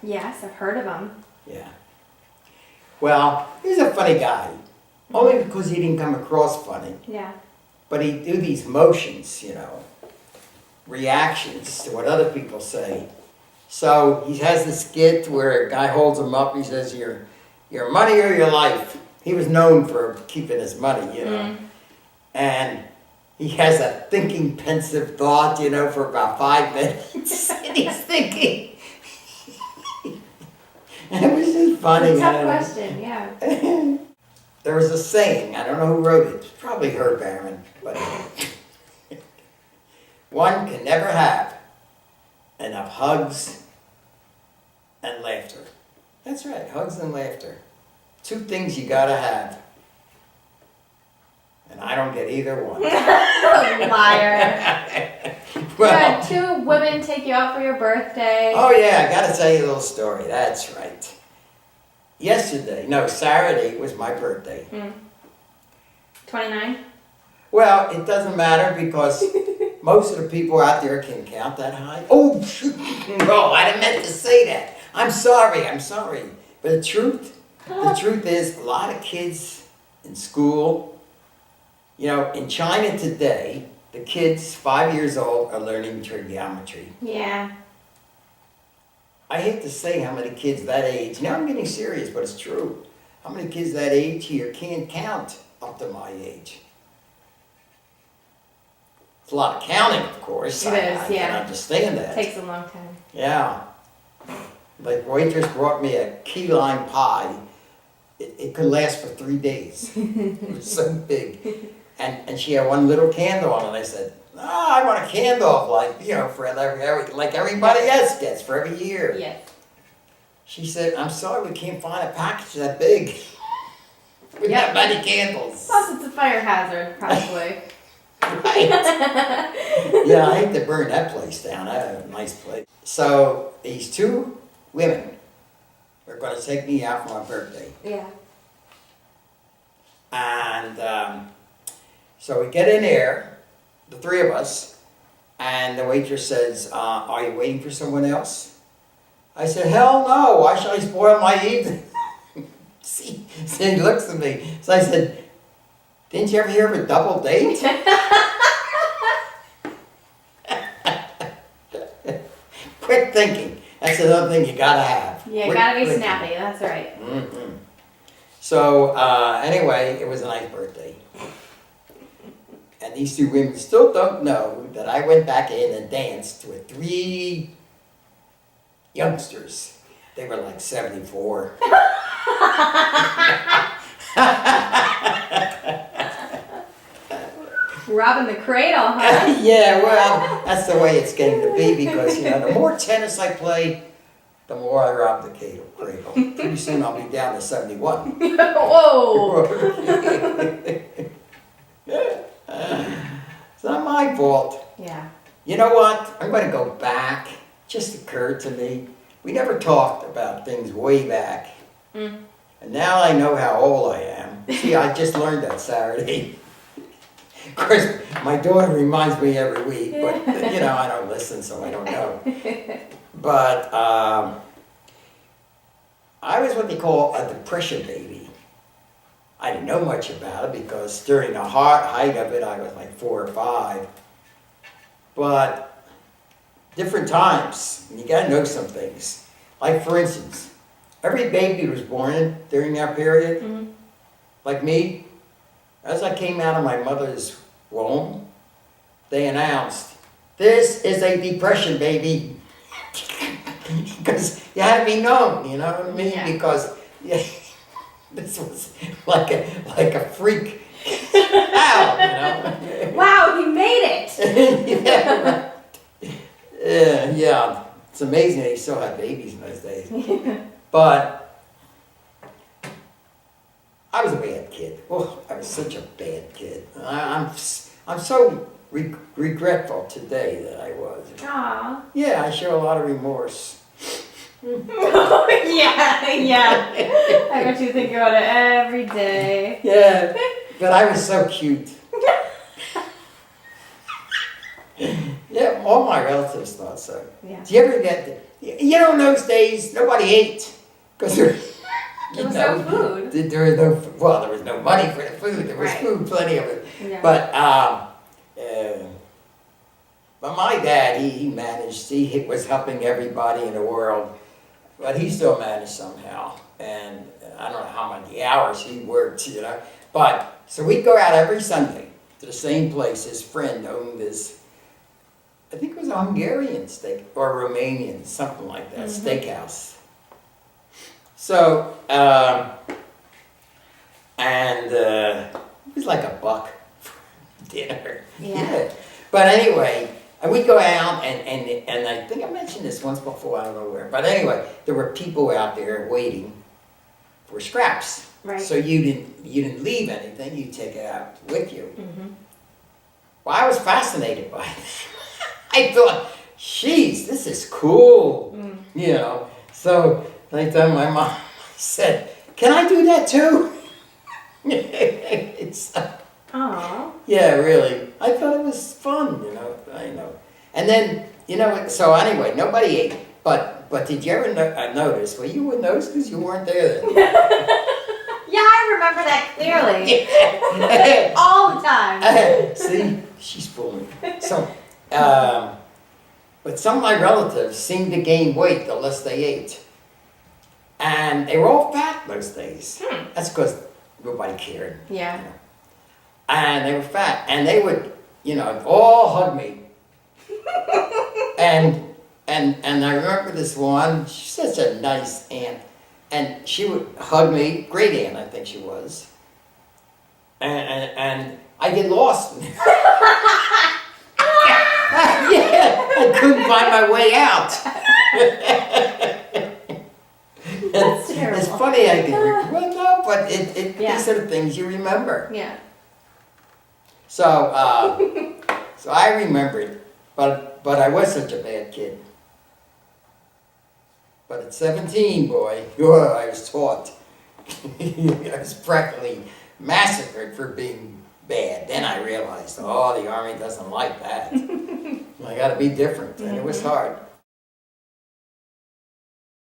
Yes, I've heard of them. Yeah. Well, he's a funny guy. Only because he didn't come across funny. Yeah. But he'd do these motions, you know, reactions to what other people say. So he has this skit where a guy holds him up. He says, your money or your life. He was known for keeping his money, you know. And he has a thinking, pensive thought, you know, for about 5 minutes. And he's thinking. It was just funny. It's a tough question, yeah. There was a saying, I don't know who wrote it, it's probably Herb Aaron, but one can never have enough hugs and laughter. That's right, hugs and laughter. 2 things you gotta have. And I don't get either one. Liar. You had 2 women take you out for your birthday. Oh yeah, I gotta tell you a little story, that's right. Saturday was my birthday. 29? Well, it doesn't matter because most of the people out there can count that high. Oh, no, I didn't meant to say that. I'm sorry. But the truth is a lot of kids in school, you know, in China today, the kids 5 years old are learning trigonometry. Yeah. I hate to say how many kids that age, now I'm getting serious, but it's true. How many kids that age here can't count up to my age? It's a lot of counting, of course. It is, I yeah. can understand that. It takes a long time. Yeah. Like waitress brought me a key lime pie. It could last for 3 days. It was so big. And she had one little candle on it. I said, I want a candle, like, you know, for like everybody else gets for every year. Yes. She said, I'm sorry, we can't find a package that big. We got many candles. Plus, it's a fire hazard, probably. Right. Yeah, I hate to burn that place down. I had a nice place. So these 2 women are going to take me out for my birthday. Yeah. And so we get in there, the 3 of us, and the waitress says, are you waiting for someone else? I said, hell no, why should I spoil my evening? See, so he looks at me. So I said, didn't you ever hear of a double date? Quick thinking. That's another thing you gotta have. Yeah, you Quick gotta be thinking. snappy, that's right. Mm-hmm. So anyway, it was a nice birthday. And these 2 women still don't know that I went back in and danced with 3 youngsters. They were like 74. Robbing the cradle, huh? Yeah, well, that's the way it's getting to be because, you know, the more tennis I play, the more I rob the cradle. Pretty soon I'll be down to 71. Whoa! It's not my fault. Yeah. You know what? I'm going to go back. It just occurred to me. We never talked about things way back. And now I know how old I am. See, I just learned that Saturday. Of course, my daughter reminds me every week, but, you know, I don't listen, so I don't know. But I was what they call a depression baby. I didn't know much about it because during the height of it, I was like 4 or 5. But different times, you gotta know some things. Like for instance, every baby who was born during that period, like me, as I came out of my mother's womb, they announced, this is a depression baby. Because you had to be known, you know what I mean? Yeah. Because this was like a freak out, you know? Wow, he made it! Yeah, right. Yeah, it's amazing they still had babies in those days. But I was a bad kid. Oh, I was such a bad kid. I'm so regretful today that I was. Aww. Yeah, I show a lot of remorse. yeah. I bet you think about it every day. Yeah, but I was so cute. Yeah, all my relatives thought so. Yeah. Do you ever get you know, in those days, nobody ate. Because there was no food. There was no, well, there was no money for the food. There was Right. food, plenty of it. Yeah. But my dad, he managed, he was helping everybody in the world, but he still managed somehow. And I don't know how many hours he worked, you know. But, so we'd go out every Sunday to the same place. His friend owned this, I think it was a Hungarian steak, or Romanian, something like that, steakhouse. So, it was like $1 for dinner. Yeah. But anyway, and we'd go out, and I think I mentioned this once before, I don't know where. But anyway, there were people out there waiting for scraps. Right. So you didn't leave anything, you take it out with you. Mm-hmm. Well, I was fascinated by it. I thought, geez, this is cool. You know. So I told my mom, I said, can I do that too? Aww. Yeah, really. I thought it was fun, you know. I know. And then, you know, so anyway, nobody ate. But did you ever notice? Well, you would notice because you weren't there then. Yeah, I remember that clearly. All the time. See, she's fooling. So, but some of my relatives seemed to gain weight the less they ate. And they were all fat those days. That's because nobody cared. Yeah. You know. And they were fat. And they would, you know, all hug me. And I remember this one, she's such a nice aunt. And she would hug me, great aunt I think she was. And I get lost. Yeah, I couldn't find my way out. That's terrible. It's funny I can, well no, but Yeah. these are the things you remember. Yeah. So, so I remember it, but I was such a bad kid. But at 17, boy, I was taught. I was practically massacred for being bad. Then I realized, oh, the Army doesn't like that. I got to be different, and it was hard.